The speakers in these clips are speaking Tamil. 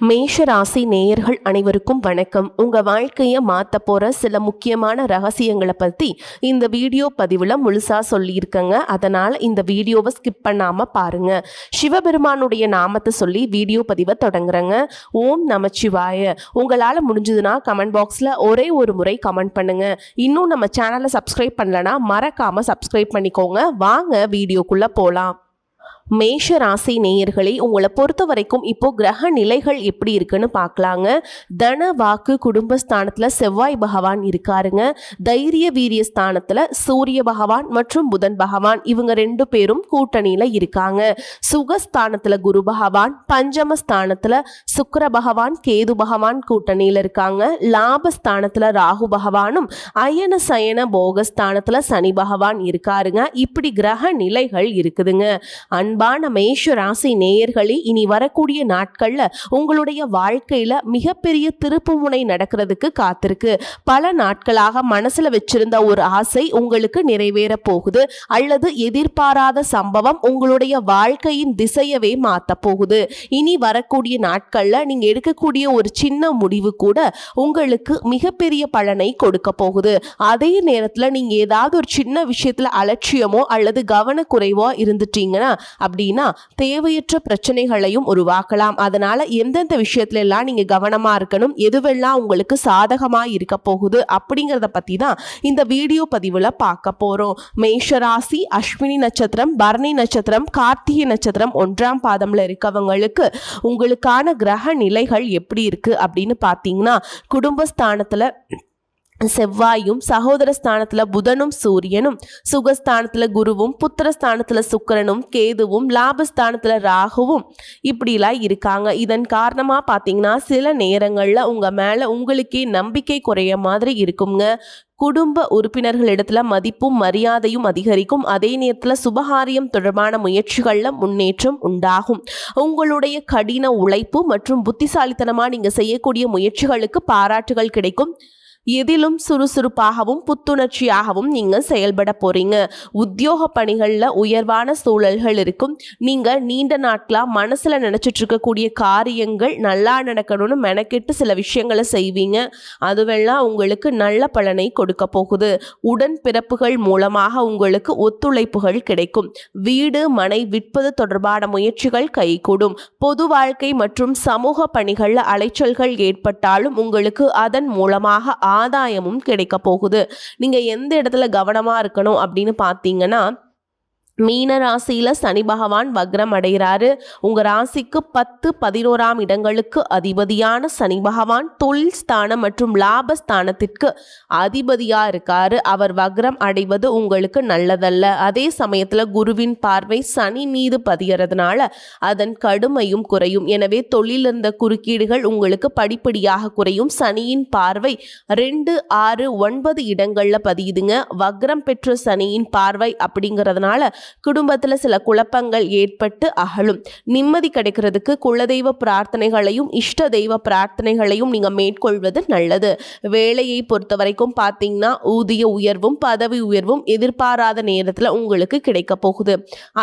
மேஷ ராசி நேயர்கள் அனைவருக்கும் வணக்கம். உங்க வாழ்க்கையை மாத்த போற சில முக்கியமான ரகசியங்களை பத்தி இந்த வீடியோ பதிவுல முழுசா சொல்லியிருக்கங்க. அதனால இந்த வீடியோவை ஸ்கிப் பண்ணாம பாருங்க. சிவபெருமானுடைய நாமத்தை சொல்லி வீடியோ பதிவை தொடங்குறேங்க. ஓம் நமச்சிவாய. உங்களால முடிஞ்சதுன்னா கமெண்ட் பாக்ஸ்ல ஒரே ஒரு முறை கமெண்ட் பண்ணுங்க. இன்னும் நம்ம சேனலை சப்ஸ்கிரைப் பண்ணலனா மறக்காம சப்ஸ்கிரைப் பண்ணிக்கோங்க. வாங்க வீடியோக்குள்ள போலாம். மேஷ ராசி நேயர்களே, உங்களை பொறுத்த வரைக்கும் இப்போ கிரக நிலைகள் எப்படி இருக்குன்னு பார்க்கலாங்க. தன வாக்கு குடும்பஸ்தானத்துல செவ்வாய் பகவான் இருக்காருங்க. தைரிய வீரிய ஸ்தானத்துல சூரிய பகவான் மற்றும் புதன் பகவான் இவங்க ரெண்டு பேரும் கூட்டணியில இருக்காங்க. சுகஸ்தானத்துல குரு பகவான், பஞ்சமஸ்தானத்துல சுக்கிர பகவான் கேது பகவான் கூட்டணியில இருக்காங்க. லாபஸ்தானத்துல ராகு பகவானும், அயன சயன போகஸ்தானத்துல சனி பகவான் இருக்காருங்க. இப்படி கிரக நிலைகள் இருக்குதுங்க. அன்பான மேஷ ராசி நேயர்களே, இனி வரக்கூடிய நாட்கள்ல உங்களுடைய வாழ்க்கையில மிகப்பெரிய திருப்புமுனை நடக்கிறதுக்கு காத்திருக்கு. பல நாட்களாக மனசுல வச்சிருந்த ஒரு ஆசை உங்களுக்கு நிறைவேற போகுது, அல்லது எதிர்பாராத சம்பவம் உங்களுடைய வாழ்க்கையின் திசையவே மாத்த போகுது. இனி வரக்கூடிய நாட்கள்ல நீங்க எடுக்கக்கூடிய ஒரு சின்ன முடிவு கூட உங்களுக்கு மிகப்பெரிய பலனை கொடுக்க போகுது. அதே நேரத்துல நீங்க ஏதாவது ஒரு சின்ன விஷயத்துல அலட்சியமோ அல்லது கவனக்குறைவோ இருந்துட்டீங்கன்னா அப்படின்னா தேவையற்ற பிரச்சனைகளையும் உருவாக்கலாம். அதனால எந்தெந்த விஷயத்துல எல்லாம் நீங்க கவனமா இருக்கணும், எதுவெல்லாம் உங்களுக்கு சாதகமா இருக்க போகுது அப்படிங்கறத பத்தி தான் இந்த வீடியோ பதிவுல பார்க்க போறோம். மேஷராசி அஸ்வினி நட்சத்திரம், பரணி நட்சத்திரம், கார்த்திகை நட்சத்திரம் 1ஆம் பாதம்ல இருக்கவங்களுக்கு உங்களுக்கான கிரக நிலைகள் எப்படி இருக்கு அப்படின்னு பார்த்தீங்கன்னா, குடும்பஸ்தானத்துல செவ்வாயும், சகோதர ஸ்தானத்துல புதனும் சூரியனும், சுகஸ்தானத்துல குருவும், புத்திரஸ்தானத்துல சுக்கிரனும் கேதுவும், லாபஸ்தானத்துல ராகுவும் இப்படிலாம் இருக்காங்க. இதன் காரணமா பார்த்தீங்கன்னா சில நேரங்கள்ல உங்க மேல உங்களுக்கே நம்பிக்கை குறைய மாதிரி இருக்குங்க. குடும்ப உறுப்பினர்களிடத்துல மதிப்பும் மரியாதையும் அதிகரிக்கும். அதே நேரத்தில் சுபகாரியம் தொடர்பான முயற்சிகள்ல முன்னேற்றம் உண்டாகும். உங்களுடைய கடின உழைப்பு மற்றும் புத்திசாலித்தனமா நீங்க செய்யக்கூடிய முயற்சிகளுக்கு பாராட்டுகள் கிடைக்கும். எதிலும் சுறுசுறுப்பாகவும் புத்துணர்ச்சியாகவும் நீங்க செயல்பட போறீங்க. உத்தியோக பணிகள்ல உயர்வான சூழல்கள் இருக்கும். நீங்க நீண்ட நாட்களா மனசுல நினைச்சிட்டு இருக்கக்கூடிய காரியங்கள் நல்லா நடக்கணும்னு மெனக்கெட்டு சில விஷயங்களை செய்வீங்க. அதுவெல்லாம் உங்களுக்கு நல்ல பலனை கொடுக்க போகுது. உடன் பிறப்புகள் மூலமாக உங்களுக்கு ஒத்துழைப்புகள் கிடைக்கும். வீடு மனை விற்பது தொடர்பான முயற்சிகள் கைகூடும். பொது வாழ்க்கை மற்றும் சமூக பணிகள்ல அலைச்சல்கள் ஏற்பட்டாலும் உங்களுக்கு அதன் மூலமாக ஆதாயமும் கிடைக்க போகுது. நீங்க எந்த இடத்துல கவனமா இருக்கணும் அப்படின்னு பார்த்தீங்கன்னா, மீன ராசியில சனி பகவான் வக்ரம் அடைகிறாரு. உங்க ராசிக்கு 10, 11ஆம் இடங்களுக்கு அதிபதியான சனி பகவான் தொழில் ஸ்தானம் மற்றும் லாபஸ்தானத்திற்கு அதிபதியா இருக்காரு. அவர் வக்ரம் அடைவது உங்களுக்கு நல்லதல்ல. அதே சமயத்துல குருவின் பார்வை சனி மீது பதியறதுனால அதன் கடுமையும் குறையும். எனவே தொழில் இருந்த குறுக்கீடுகள் உங்களுக்கு படிப்படியாக குறையும். சனியின் பார்வை 2, 6, 9 இடங்கள்ல பதியுதுங்க. வக்ரம் பெற்ற சனியின் பார்வை அப்படிங்கிறதுனால குடும்பத்துல சில குழப்பங்கள் ஏற்பட்டு அகலும். நிம்மதி கிடைக்கிறதுக்கு குலதெய்வ பிரார்த்தனைகளையும் இஷ்ட தெய்வ பிரார்த்தனைகளையும் நீங்க மேற்கொள்வது நல்லது. வேலையை பொறுத்த வரைக்கும் பார்த்தீங்கன்னா ஊதிய உயர்வும் பதவி உயர்வும் எதிர்பாராத நேரத்துல உங்களுக்கு கிடைக்க போகுது.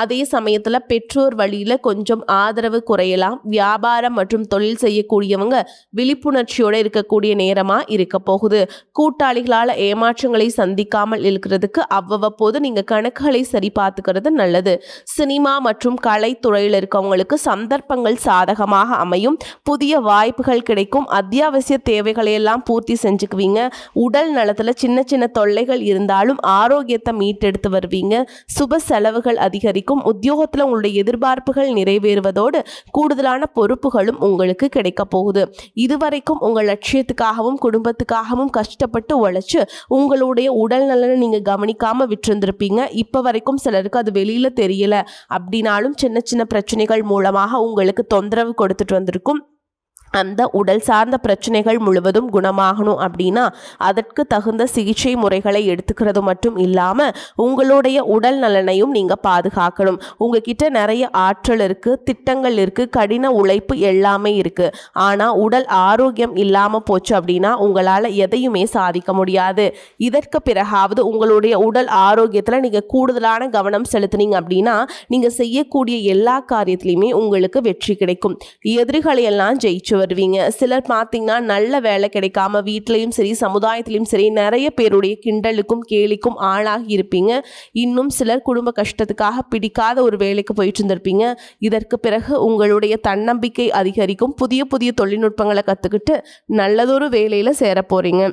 அதே சமயத்துல பெற்றோர் வழியில கொஞ்சம் ஆதரவு குறையலாம். வியாபாரம் மற்றும் தொழில் செய்யக்கூடியவங்க விழிப்புணர்ச்சியோட இருக்கக்கூடிய நேரமா இருக்க போகுது. கூட்டாளிகளால ஏமாற்றங்களை சந்திக்காமல் இருக்கிறதுக்கு அவ்வப்போது நீங்க கணக்குகளை சரி பார்த்துக்கிறது நல்லது. சினிமா மற்றும் கலைத்துறையில் இருக்கவங்களுக்கு சந்தர்ப்பங்கள் சாதகமாக அமையும். புதிய வாய்ப்புகள் கிடைக்கும். அத்தியாவசிய தேவைகளை எல்லாம் பூர்த்தி செஞ்சுக்குவீங்க. உடல் நலத்துல சின்ன சின்ன தொல்லைகள் இருந்தாலும் ஆரோக்கியத்தை மீட்டெடுத்து வருவீங்க. சுப செலவுகள் அதிகரிக்கும். உத்தியோகத்துல உங்களுடைய எதிர்பார்ப்புகள் நிறைவேறுவதோடு கூடுதலான பொறுப்புகளும் உங்களுக்கு கிடைக்க போகுது. இதுவரைக்கும் உங்கள் லட்சியத்துக்காகவும் குடும்பத்துக்காகவும் கஷ்டப்பட்டு உழைச்சு உங்களுடைய உடல் நலனை நீங்க கவனிக்காம விட்டிருந்திருப்பீங்க. இப்ப வரைக்கும் சிலருக்கு அது வெளியில தெரியல அப்படின்னாலும் சின்ன சின்ன பிரச்சனைகள் மூலமாக உங்களுக்கு தொந்தரவு கொடுத்துட்டு வந்திருக்கும். அந்த உடல் சார்ந்த பிரச்சனைகள் முழுவதும் குணமாகணும் அப்படின்னா அதற்கு தகுந்த சிகிச்சை முறைகளை எடுத்துக்கிறது மட்டும் இல்லாம உங்களுடைய உடல் நலனையும் நீங்க பாதுகாக்கணும். உங்ககிட்ட நிறைய ஆற்றல் இருக்கு, திட்டங்கள் இருக்கு, கடின உழைப்பு எல்லாமே இருக்கு. ஆனா உடல் ஆரோக்கியம் இல்லாம போச்சு அப்படின்னா உங்களால எதையுமே சாதிக்க முடியாது. இதற்கு பிறகாவது உங்களுடைய உடல் ஆரோக்கியத்துல நீங்க கூடுதலான கவனம் செலுத்தினீங்க அப்படின்னா நீங்க செய்யக்கூடிய எல்லா காரியத்திலையுமே உங்களுக்கு வெற்றி கிடைக்கும். எதிரிகளை எல்லாம் ஜெயிச்சு வருவீங்க. சிலர் பார்த்தீங்கன்னா நல்ல வேலை கிடைக்காம வீட்லேயும் சரி சமுதாயத்திலையும் சரி நிறைய பேருடைய கிண்டலுக்கும் கேலிக்கும் ஆளாகி இருப்பீங்க. இன்னும் சிலர் குடும்ப கஷ்டத்துக்காக பிடிக்காத ஒரு வேலைக்கு போயிட்டு இருந்திருப்பீங்க. இதற்கு பிறகு உங்களுடைய தன்னம்பிக்கை அதிகரிக்கும். புதிய புதிய தொழில்நுட்பங்களை கற்றுக்கிட்டு நல்லதொரு வேலையில் சேர போகிறீங்க.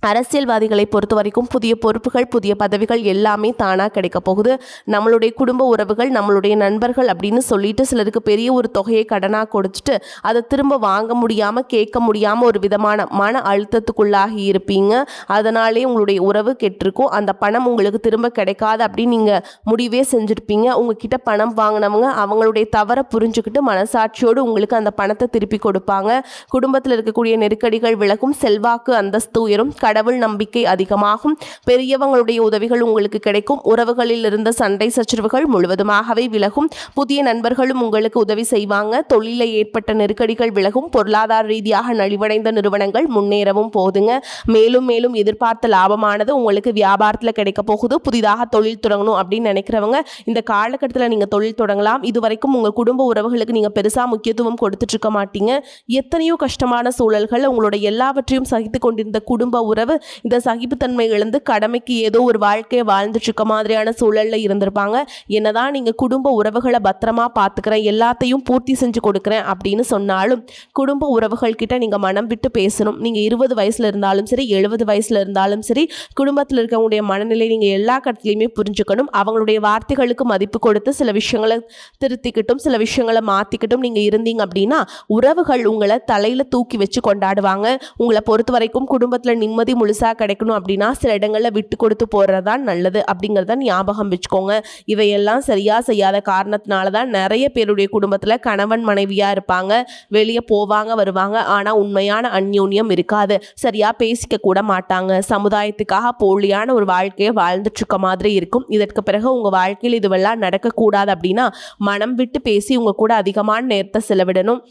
அரசியல்வாதிகளை பொறுத்த வரைக்கும் புதிய பொறுப்புகள் புதிய பதவிகள் எல்லாமே தானாக கிடைக்க போகுது. நம்மளுடைய குடும்ப உறவுகள் நம்மளுடைய நண்பர்கள் அப்படின்னு சொல்லிட்டு சிலருக்கு பெரிய ஒரு தொகையை கடனாக கொடுத்துட்டு அதை திரும்ப வாங்க முடியாமல் கேட்க முடியாமல் ஒரு விதமான மன அழுத்தத்துக்குள்ளாகி இருப்பீங்க. அதனாலே உங்களுடைய உறவு கெட்டிருக்கும். அந்த பணம் உங்களுக்கு திரும்ப கிடைக்காது அப்படின்னு நீங்கள் முடிவே செஞ்சுருப்பீங்க. உங்ககிட்ட பணம் வாங்கினவங்க அவங்களுடைய தவறை புரிஞ்சுக்கிட்டு மனசாட்சியோடு உங்களுக்கு அந்த பணத்தை திருப்பி கொடுப்பாங்க. குடும்பத்தில் இருக்கக்கூடிய நெருக்கடிகள் விலகும். செல்வாக்கு அந்தஸ்து உயரும். கடவுள் நம்பிக்கை அதிகமாகும். பெரியவங்களுடைய உதவிகள் உங்களுக்கு கிடைக்கும். உறவுகளில் இருந்த சண்டை சச்சரவுகள் முழுவதுமாகவே விலகும். புதிய நண்பர்களும் உங்களுக்கு உதவி செய்வாங்க. தொழிலில் ஏற்பட்ட நெருக்கடிகள் விலகும். பொருளாதார ரீதியாக நலிவடைந்த நிறுவனங்கள் முன்னேறவும் போகுதுங்க. மேலும் மேலும் எதிர்பார்த்த லாபமானது உங்களுக்கு வியாபாரத்தில் கிடைக்க போகுது. புதிதாக தொழில் தொடங்கணும் அப்படின்னு நினைக்கிறவங்க இந்த காலகட்டத்தில் நீங்கள் தொழில் தொடங்கலாம். இதுவரைக்கும் உங்கள் குடும்ப உறவுகளுக்கு நீங்கள் பெருசாக முக்கியத்துவம் கொடுத்துட்டு இருக்க மாட்டீங்க. எத்தனையோ கஷ்டமான சூழல்கள் உங்களோட எல்லாவற்றையும் சகித்து கொண்டிருந்த குடும்ப உறவு இந்த சகிப்புத்தன்மை இழந்து கடமைக்கு ஏதோ ஒரு வாழ்க்கையை வாழ்ந்துட்டு இருக்க மாதிரியான சூழல்ல இருந்திருப்பாங்க. என்னதான் நீங்க குடும்ப உறவுகளை பத்திரமா பார்த்துக்கிறேன் எல்லாத்தையும் பூர்த்தி செஞ்சு கொடுக்குறேன் அப்படின்னு சொன்னாலும் குடும்ப உறவுகள் கிட்ட நீங்க மனம் விட்டு பேசணும். நீங்க 20 வயசுல இருந்தாலும் சரி 70 வயசுல இருந்தாலும் சரி குடும்பத்தில் இருக்கவங்களுடைய மனநிலை நீங்க எல்லா கட்டத்திலையுமே புரிஞ்சுக்கணும். அவங்களுடைய வார்த்தைகளுக்கு மதிப்பு கொடுத்து சில விஷயங்களை திருத்திக்கிட்டும் சில விஷயங்களை மாத்திக்கிட்டும் நீங்க இருந்தீங்க அப்படின்னா உறவுகள் உங்களை தலையில தூக்கி வச்சு கொண்டாடுவாங்க. உங்களை பொறுத்த வரைக்கும் குடும்பத்துல நிம்மதி முழுசா கிடைக்கணும் அப்படின்னா சில இடங்கள்ல விட்டு கொடுத்து போறதுதான் நல்லது அப்படிங்கிறத ஞாபகம் வச்சுக்கோங்க. இவையெல்லாம் சரியா செய்யாத காரணத்தினால தான் நிறைய பேருடைய குடும்பத்துல கணவன் மனைவியா இருப்பாங்க. வெளியே போவாங்க வருவாங்க. ஆனா உண்மையான அந்யோன்யம் இருக்காது. சரியா பேசிக்க கூட மாட்டாங்க. சமுதாயத்துக்காக போலியான ஒரு வாழ்க்கையை வாழ்ந்துட்டு இருக்க மாதிரி இருக்கும். இதற்கு பிறகு உங்க வாழ்க்கையில் இதுவெல்லாம் நடக்கக்கூடாது அப்படின்னா மனம் விட்டு பேசி உங்க கூட அதிகமான நேரத்தை செலவிடணும்.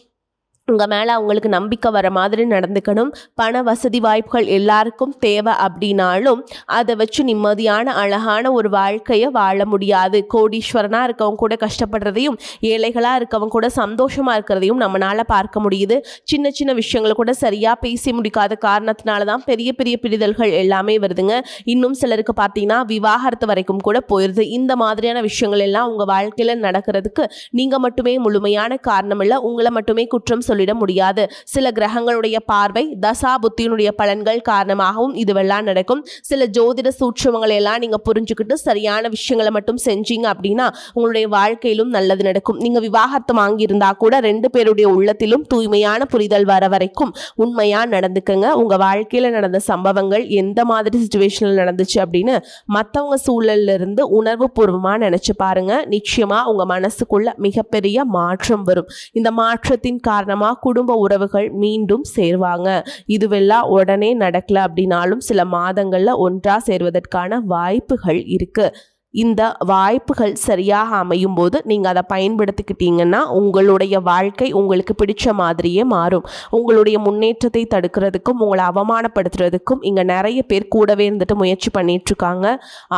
உங்கள் மேலே அவங்களுக்கு நம்பிக்கை வர மாதிரி நடந்துக்கணும். பண வசதி வாய்ப்புகள் எல்லாருக்கும் தேவை அப்படின்னாலும் அதை வச்சு நிம்மதியான அழகான ஒரு வாழ்க்கையை வாழ முடியாது. கோடீஸ்வரனாக இருக்கவங்க கூட கஷ்டப்படுறதையும் ஏழைகளாக இருக்கவங்க கூட சந்தோஷமாக இருக்கிறதையும் நம்மளால் பார்க்க முடியுது. சின்ன சின்ன விஷயங்களை கூட சரியாக பேசி முடிக்காத காரணத்தினால தான் பெரிய பெரிய பிரிதல்கள் எல்லாமே வருதுங்க. இன்னும் சிலருக்கு பார்த்தீங்கன்னா விவாகரத்து வரைக்கும் கூட போயிடுது. இந்த மாதிரியான விஷயங்கள் எல்லாம் உங்கள் வாழ்க்கையில் நடக்கிறதுக்கு நீங்கள் மட்டுமே முழுமையான காரணம் இல்லை. உங்களை மட்டுமே குற்றம் சொல்லிட முடியாது. சில கிரகங்களுடைய பார்வை தசா புத்தியினுடைய பலன்கள் காரணமாகவும் இதுவெல்லாம் நடக்கும். சில ஜோதிட சூட்சமங்களை எல்லாம் நீங்க புரிஞ்சுக்கிட்டு சரியான விஷயங்களை மட்டும் செஞ்சீங்க அப்படின்னா உங்களுடைய வாழ்க்கையிலும் நல்லது நடக்கும். நீங்க விவாகரத்து வாங்கியிருந்தா கூட 2 பேருடைய உள்ளத்திலும் தூய்மையான புரிதல் வர வரைக்கும் உண்மையா நடந்துக்கங்க. உங்க வாழ்க்கையில நடந்த சம்பவங்கள் எந்த மாதிரி சிச்சுவேஷன்ல நடந்துச்சு அப்படின்னு மற்றவங்க சூழல்ல இருந்து உணர்வு பூர்வமா நினைச்சு பாருங்க. நிச்சயமா உங்க மனசுக்குள்ள மிகப்பெரிய மாற்றம் வரும். இந்த மாற்றத்தின் காரணமா குடும்ப உறவுகள் மீண்டும் சேர்வாங்க. இதுவெல்லாம் உடனே நடக்கல அப்படின்னாலும் சில மாதங்கள்ல ஒன்றா சேர்வதற்கான வாய்ப்புகள் இருக்கு. இந்த வாய்ப்புகள் சரியாக அமையும் போது நீங்கள் அதை பயன்படுத்திக்கிட்டீங்கன்னா உங்களுடைய வாழ்க்கை உங்களுக்கு பிடிச்ச மாதிரியே மாறும். உங்களுடைய முன்னேற்றத்தை தடுக்கிறதுக்கும் உங்களை அவமானப்படுத்துறதுக்கும் இங்கே நிறைய பேர் கூடவே இருந்துட்டு முயற்சி பண்ணிகிட்ருக்காங்க.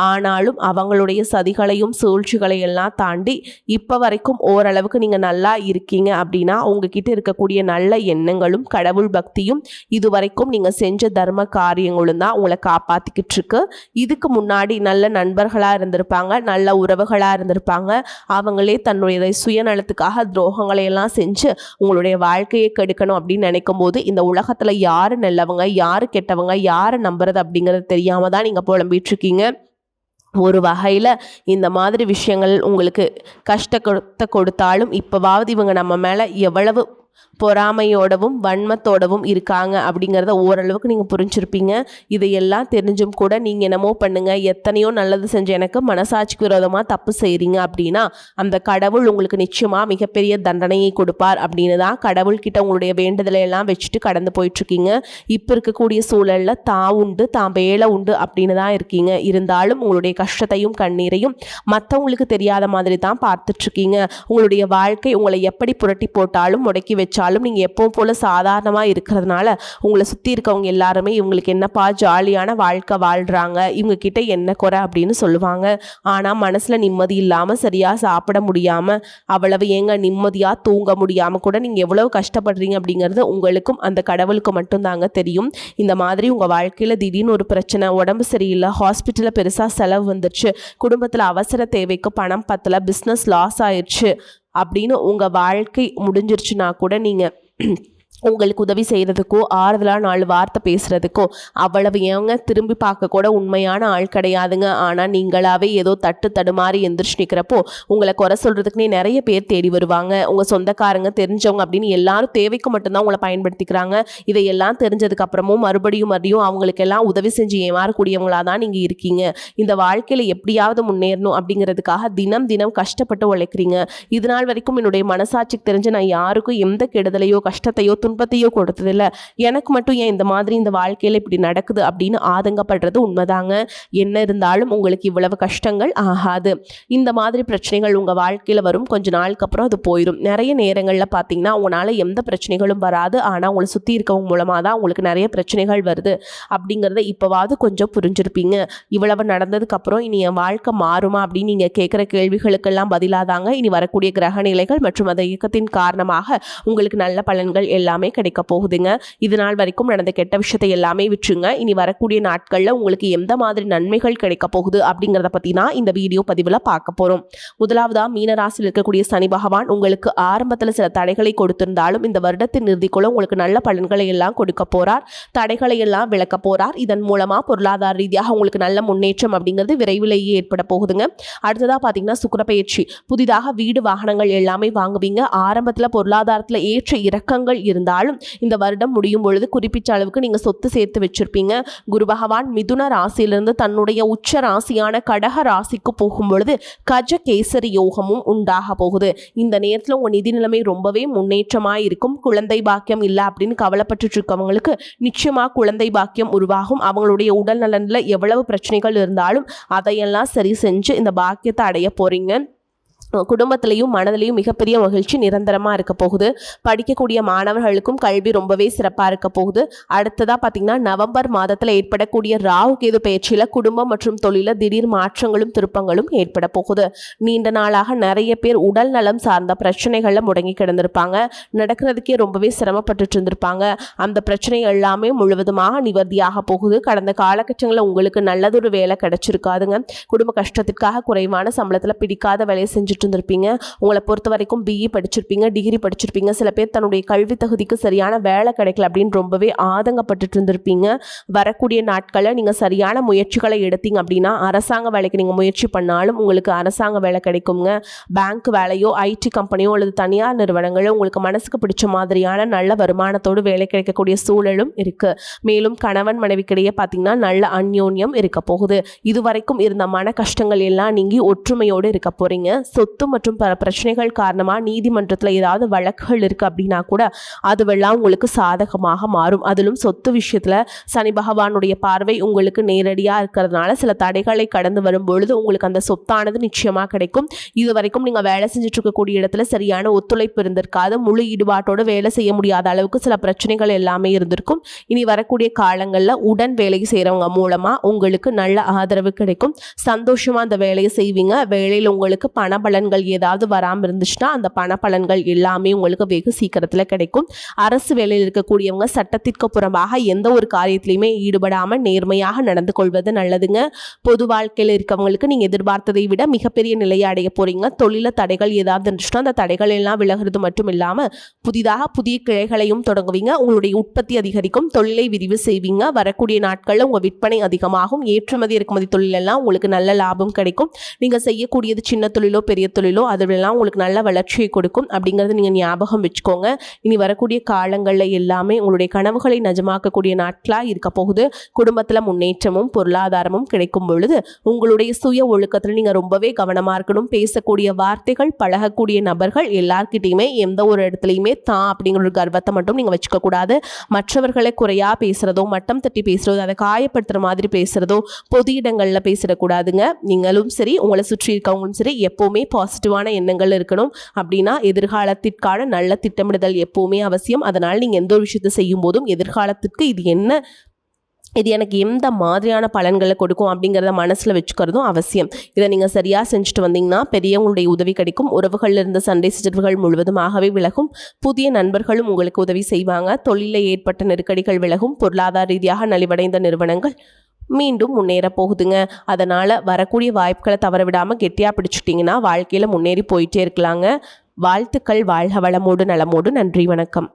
ஆனாலும் அவங்களுடைய சதிகளையும் சூழ்ச்சிகளையெல்லாம் தாண்டி இப்போ வரைக்கும் ஓரளவுக்கு நீங்கள் நல்லா இருக்கீங்க அப்படின்னா உங்ககிட்ட இருக்கக்கூடிய நல்ல எண்ணங்களும் கடவுள் பக்தியும் இதுவரைக்கும் நீங்கள் செஞ்ச தர்ம காரியங்களும் தான் உங்களை காப்பாற்றிக்கிட்டு இருக்கு. இதுக்கு முன்னாடி நல்ல நண்பர்களாக இருந்திருப்பாங்க, நல்ல உறவுகளாக இருந்திருப்பாங்க. அவங்களே தன்னுடைய சுயநலத்துக்காக துரோகங்களை எல்லாம் செஞ்சு உங்களுடைய வாழ்க்கையை கெடுக்கணும் அப்படின்னு நினைக்கும் போது இந்த உலகத்தில் யார் நல்லவங்க யார் கெட்டவங்க யாரை நம்புறது அப்படிங்கிறது தெரியாம தான் நீங்கள் புலம்பிட்டு இருக்கீங்க. ஒரு வகையில் இந்த மாதிரி விஷயங்கள் உங்களுக்கு கஷ்டத்தை கொடுத்தாலும் இப்போவாவது இவங்க நம்ம மேலே எவ்வளவு பொறாமையோடவும் வன்மத்தோடவும் இருக்காங்க அப்படிங்கிறத ஓரளவுக்கு நீங்கள் புரிஞ்சிருப்பீங்க. இதையெல்லாம் தெரிஞ்சும் கூட நீங்கள் என்னமோ பண்ணுங்கள், எத்தனையோ நல்லது செஞ்ச எனக்கு மனசாட்சிக்கு விரோதமாக தப்பு செய்கிறீங்க அப்படின்னா அந்த கடவுள் உங்களுக்கு நிச்சயமாக மிகப்பெரிய தண்டனையை கொடுப்பார் அப்படின்னு தான் கடவுள்கிட்ட உங்களுடைய வேண்டுதலை எல்லாம் வச்சுட்டு கடந்து போயிட்டுருக்கீங்க. இப்போ இருக்கக்கூடிய சூழலில் தான் உண்டு தான் வேலை உண்டு அப்படின்னு தான் இருக்கீங்க. இருந்தாலும் உங்களுடைய கஷ்டத்தையும் கண்ணீரையும் மற்றவங்களுக்கு தெரியாத மாதிரி தான் பார்த்துட்ருக்கீங்க. உங்களுடைய வாழ்க்கை உங்களை எப்படி புரட்டி போட்டாலும் முடக்கி வச்சாலும் நீங்கள் எப்பவும் போல் சாதாரணமாக இருக்கிறதுனால உங்களை சுற்றி இருக்கவங்க எல்லாருமே இவங்களுக்கு என்னப்பா ஜாலியான வாழ்க்கை வாழ்கிறாங்க, இவங்க கிட்ட என்ன குறை அப்படின்னு சொல்லுவாங்க. ஆனால் மனசில் நிம்மதி இல்லாமல் சரியாக சாப்பிட முடியாமல் அவ்வளவு ஏங்க நிம்மதியாக தூங்க முடியாமல் கூட நீங்கள் எவ்வளவு கஷ்டப்படுறீங்க அப்படிங்கிறது உங்களுக்கும் அந்த கடவுளுக்கு மட்டும்தாங்க தெரியும். இந்த மாதிரி உங்கள் வாழ்க்கையில் திடீர்னு ஒரு பிரச்சனை, உடம்பு சரியில்லை, ஹாஸ்பிட்டலில் பெருசாக செலவு வந்துருச்சு, குடும்பத்தில் அவசர தேவைக்கு பணம் பத்தலை, பிஸ்னஸ் லாஸ் ஆயிடுச்சு அப்படின்னு உங்கள் வாழ்க்கை முடிஞ்சிருச்சுன்னா கூட நீங்கள் உங்களுக்கு உதவி செய்கிறதுக்கோ ஆறுதலாக 4 வார்த்தை பேசுகிறதுக்கோ அவ்வளவு ஏங்க திரும்பி பார்க்க கூட உண்மையான ஆள் கிடையாதுங்க. ஆனால் நீங்களாவே ஏதோ தடுமாறி எந்திரிச்சு நிற்கிறப்போ உங்களை குறை சொல்கிறதுக்குனே நிறைய பேர் தேடி வருவாங்க. உங்கள் சொந்தக்காரங்க தெரிஞ்சவங்க அப்படின்னு எல்லாரும் தேவைக்கு மட்டும்தான் உங்களை பயன்படுத்திக்கிறாங்க. இதையெல்லாம் தெரிஞ்சதுக்கப்புறமும் மறுபடியும் அவங்களுக்கெல்லாம் உதவி செஞ்சு ஏமாறக்கூடியவங்களாக தான் நீங்கள் இருக்கீங்க. இந்த வாழ்க்கையில் எப்படியாவது முன்னேறணும் அப்படிங்கிறதுக்காக தினம் தினம் கஷ்டப்பட்டு உழைக்கிறீங்க. இது நாள் வரைக்கும் என்னுடைய மனசாட்சிக்கு தெரிஞ்சு நான் யாருக்கும் எந்த கெடுதலையோ கஷ்டத்தையோ துன்பத்தையோ கொடுத்ததில்லை, எனக்கு மட்டும் ஏன் இந்த மாதிரி இந்த வாழ்க்கையில் இப்படி நடக்குது அப்படின்னு ஆதங்கப்படுறது உண்மைதாங்க. என்ன இருந்தாலும் உங்களுக்கு இவ்வளவு கஷ்டங்கள் ஆகாது. இந்த மாதிரி பிரச்சனைகள் உங்கள் வாழ்க்கையில் வரும், கொஞ்ச நாளுக்கு அப்புறம் அது போயிடும். நிறைய நேரங்களில் பார்த்தீங்கன்னா உங்களால் எந்த பிரச்சனைகளும் வராது, ஆனால் உங்களை சுற்றி இருக்கவங்க மூலமாக தான் உங்களுக்கு நிறைய பிரச்சனைகள் வருது அப்படிங்கிறத இப்போவாவது கொஞ்சம் புரிஞ்சிருப்பீங்க. இவ்வளவு நடந்ததுக்கப்புறம் இனி என் வாழ்க்கை மாறுமா அப்படின்னு நீங்கள் கேட்குற கேள்விகளுக்கெல்லாம் பதிலாதாங்க இனி வரக்கூடிய கிரக நிலைகள் மற்றும் அந்த இயக்கத்தின் காரணமாக உங்களுக்கு நல்ல பலன்கள் எல்லாமே கிடைக்க போகுதுங்க. இது நாள் வரைக்கும் நடந்த கெட்ட விஷயத்தை எல்லாமே விட்டுருங்க. இனி வரக்கூடிய நாட்களில் உங்களுக்கு எந்த மாதிரி நன்மைகள் கிடைக்க போகுது அப்படிங்கிறத பற்றி தான் இந்த வீடியோ பதிவில் பார்க்க போகிறோம். முதலாவதா மீனராசியில் இருக்கக்கூடிய சனி பகவான் உங்களுக்கு ஆரம்பத்தில் சில தடைகளை கொடுத்திருந்தாலும் இந்த வருடத்தின் இறுதிக்குள்ள உங்களுக்கு நல்ல பலன்களை எல்லாம் கொடுக்க போறார், தடைகளை எல்லாம் விளக்க போறார். இதன் மூலமாக பொருளாதார ரீதியாக உங்களுக்கு நல்ல முன்னேற்றம் அப்படிங்கிறது விரைவிலேயே ஏற்பட போகுதுங்க. அடுத்ததாக பார்த்தீங்கன்னா சுக்கிர பெயர்ச்சி, புதிதாக வீடு வாகனங்கள் எல்லாமே வாங்குவீங்க. ஆரம்பத்தில் பொருளாதாரத்தில் ஏற்ற இறக்கங்கள் இருந்தாலும் இந்த வருடம் முடியும் பொழுது குறிப்பிட்ட அளவுக்கு நீங்க சொத்து சேர்த்து வச்சிருப்பீங்க. குரு பகவான் மிதுன ராசியிலிருந்து தன்னுடைய உச்ச ராசியான கடக ராசிக்கு போகும் பொழுது கஜ கேசரி யோகமும் உண்டாக போகுது. இந்த நேரத்தில் உங்க நிதி நிலைமை ரொம்பவே முன்னேற்றமாக இருக்கும். குழந்தை பாக்கியம் இல்லை அப்படின்னு கவலைப்பட்டு இருக்கவங்களுக்கு நிச்சயமா குழந்தை பாக்கியம் உருவாகும். அவங்களுடைய உடல் நலனில் எவ்வளவு பிரச்சனைகள் இருந்தாலும் அதையெல்லாம் சரி செஞ்சு இந்த பாக்கியத்தை அடைய போறீங்க. குடும்பத்திலையும் மனதிலையும் மிகப்பெரிய மகிழ்ச்சி நிரந்தரமாக இருக்க போகுது. படிக்கக்கூடிய மாணவர்களுக்கும் கல்வி ரொம்பவே சிறப்பாக இருக்க போகுது. அடுத்ததாக பார்த்தீங்கன்னா நவம்பர் மாதத்தில் ஏற்படக்கூடிய ராகு கேது பயிற்சியில் குடும்பம் மற்றும் தொழிலில் திடீர் மாற்றங்களும் திருப்பங்களும் ஏற்பட போகுது. நீண்ட நாளாக நிறைய பேர் உடல் நலம் சார்ந்த பிரச்சனைகளில் முடங்கி கிடந்திருப்பாங்க, நடக்கிறதுக்கே ரொம்பவே சிரமப்பட்டு இருந்திருப்பாங்க. அந்த பிரச்சனை எல்லாமே முழுவதுமாக நிவர்த்தியாக போகுது. கடந்த காலகட்டங்களில் உங்களுக்கு நல்லதொரு வேலை கிடைச்சிருக்காதுங்க. குடும்ப கஷ்டத்திற்காக குறைவான சம்பளத்தில் பிடிக்காத வேலையை செஞ்சு இருந்திருப்பீங்க. உங்களை பொறுத்த வரைக்கும் பிஇ படிச்சிருப்பீங்க, டிகிரி படிச்சிருப்பீங்க. சில பேர் தன்னுடைய கல்வி தகுதிக்கு சரியான வேலை கிடைக்கல அப்படின்னு ரொம்பவே ஆதங்கப்பட்டு இருந்திருப்பீங்க. வரக்கூடிய நாட்களில் நீங்கள் சரியான முயற்சிகளை எடுத்தீங்க அப்படின்னா அரசாங்க வேலைக்கு நீங்கள் முயற்சி பண்ணாலும் உங்களுக்கு அரசாங்க வேலை கிடைக்குங்க. பேங்க் வேலையோ ஐடி கம்பெனியோ அல்லது தனியார் நிறுவனங்களோ உங்களுக்கு மனசுக்கு பிடிச்ச மாதிரியான நல்ல வருமானத்தோடு வேலை கிடைக்கக்கூடிய சூழலும் இருக்கு. மேலும் கணவன் மனைவிக்கிடையே பார்த்தீங்கன்னா நல்ல அந்யோன்யம் இருக்க போகுது. இதுவரைக்கும் இருந்த மன கஷ்டங்கள் எல்லாம் நீங்கி ஒற்றுமையோடு இருக்க போறீங்க. சொத்து மற்றும் பல பிரச்சனைகள் காரணமாக நீதிமன்றத்தில் ஏதாவது வழக்குகள் இருக்குது அப்படின்னா கூட அதுவெல்லாம் உங்களுக்கு சாதகமாக மாறும். அதிலும் சொத்து விஷயத்தில் சனி பகவானுடைய பார்வை உங்களுக்கு நேரடியாக இருக்கிறதுனால சில தடைகளை கடந்து வரும்பொழுது உங்களுக்கு அந்த சொத்தானது நிச்சயமாக கிடைக்கும். இது வரைக்கும் நீங்கள் வேலை செஞ்சுட்டு இருக்கக்கூடிய இடத்துல சரியான ஒத்துழைப்பு இருந்திருக்காது, முழு ஈடுபாட்டோடு வேலை செய்ய முடியாத அளவுக்கு சில பிரச்சனைகள் எல்லாமே இருந்திருக்கும். இனி வரக்கூடிய காலங்களில் உடன் வேலை செய்கிறவங்க மூலமாக உங்களுக்கு நல்ல ஆதரவு கிடைக்கும். சந்தோஷமாக அந்த வேலையை செய்வீங்க. வேலையில் உங்களுக்கு பண பலன்கள் ஏதாவது வராமல் இருந்துச்சுன்னா அந்த பண பலன்கள் எல்லாமே உங்களுக்கு வெகு சீக்கிரத்தில் கிடைக்கும். அரசு வேலையில் இருக்கக்கூடியவங்க சட்டத்திற்கு புறம்பாக எந்த ஒரு காரியத்திலையுமே ஈடுபடாமல் நேர்மையாக நடந்து கொள்வது நல்லதுங்க. பொது வாழ்க்கையில் இருக்கவங்களுக்கு நீங்கள் எதிர்பார்த்ததை விட மிகப்பெரிய நிலையை அடைய போறீங்க. தொழில தடைகள் ஏதாவது இருந்துச்சுன்னா அந்த தடைகள் எல்லாம் விலகிறது மட்டும் இல்லாமல் புதிய கிளைகளையும் தொடங்குவீங்க. உங்களுடைய உற்பத்தி அதிகரிக்கும், தொழிலை விரிவு செய்வீங்க. வரக்கூடிய நாட்களில் உங்கள் விற்பனை அதிகமாகும். ஏற்றுமதி இறக்குமதி தொழிலெல்லாம் உங்களுக்கு நல்ல லாபம் கிடைக்கும். நீங்கள் செய்யக்கூடியது சின்ன தொழிலோ பெரிய தொழிலோ அதுவெல்லாம் உங்களுக்கு நல்ல வளர்ச்சியை கொடுக்கும் அப்படிங்கிறது நீங்கள் ஞாபகம் வச்சுக்கோங்க. இனி வரக்கூடிய காலங்களில் எல்லாமே உங்களுடைய கனவுகளை நிஜமாக்கக்கூடிய நாட்களாக இருக்க போகுது. குடும்பத்தில் முன்னேற்றமும் பொருளாதாரமும் கிடைக்கும் பொழுது உங்களுடைய சுய ஒழுக்கத்தில் நீங்கள் ரொம்பவே கவனமாக இருக்கணும். பேசக்கூடிய வார்த்தைகள், பழகக்கூடிய நபர்கள் எல்லார்கிட்டையுமே எந்த ஒரு இடத்துலையுமே தான் அப்படிங்கிற ஒரு கர்வத்தை மட்டும் நீங்கள் வச்சுக்க கூடாது. மற்றவர்களை குறையாக பேசுகிறதோ, மட்டம் தட்டி பேசுகிறதோ, அதை காயப்படுத்துகிற மாதிரி பேசுகிறதோ, பொது இடங்களில் பேசிடக்கூடாதுங்க. நீங்களும் சரி, உங்களை சுற்றி இருக்கவங்களும் சரி, எப்போவுமே பாசிட்டிவான எண்ணங்கள் இருக்கணும். அப்படின்னா எதிர்காலத்திற்கான நல்ல திட்டமிடுதல் எப்போவுமே அவசியம். அதனால் நீங்கள் எந்த ஒரு விஷயத்தை செய்யும் போதும் எதிர்காலத்திற்கு இது எனக்கு எந்த மாதிரியான பலன்களை கொடுக்கும் அப்படிங்கிறத மனசில் வச்சுக்கிறதும் அவசியம். இதை நீங்கள் சரியாக செஞ்சுட்டு வந்தீங்கன்னா பெரியவங்களுடைய உதவி கிடைக்கும். உறவுகளில் இருந்த சண்டை சிற்றர்கள் முழுவதுமாகவே விலகும். புதிய நண்பர்களும் உங்களுக்கு உதவி செய்வாங்க. தொழிலில் ஏற்பட்ட நெருக்கடிகள் விலகும். பொருளாதார ரீதியாக நலிவடைந்த நிறுவனங்கள் மீண்டும் முன்னேற போகுதுங்க. அதனால் வரக்கூடிய வாய்ப்புகளை தவற விடாமல் கெட்டியாக பிடிச்சிட்டிங்கன்னா வாழ்க்கையில் முன்னேறி போயிட்டே இருக்கலாங்க. வாழ்த்துக்கள். வாழ்க வளமோடு நலமோடு. நன்றி, வணக்கம்.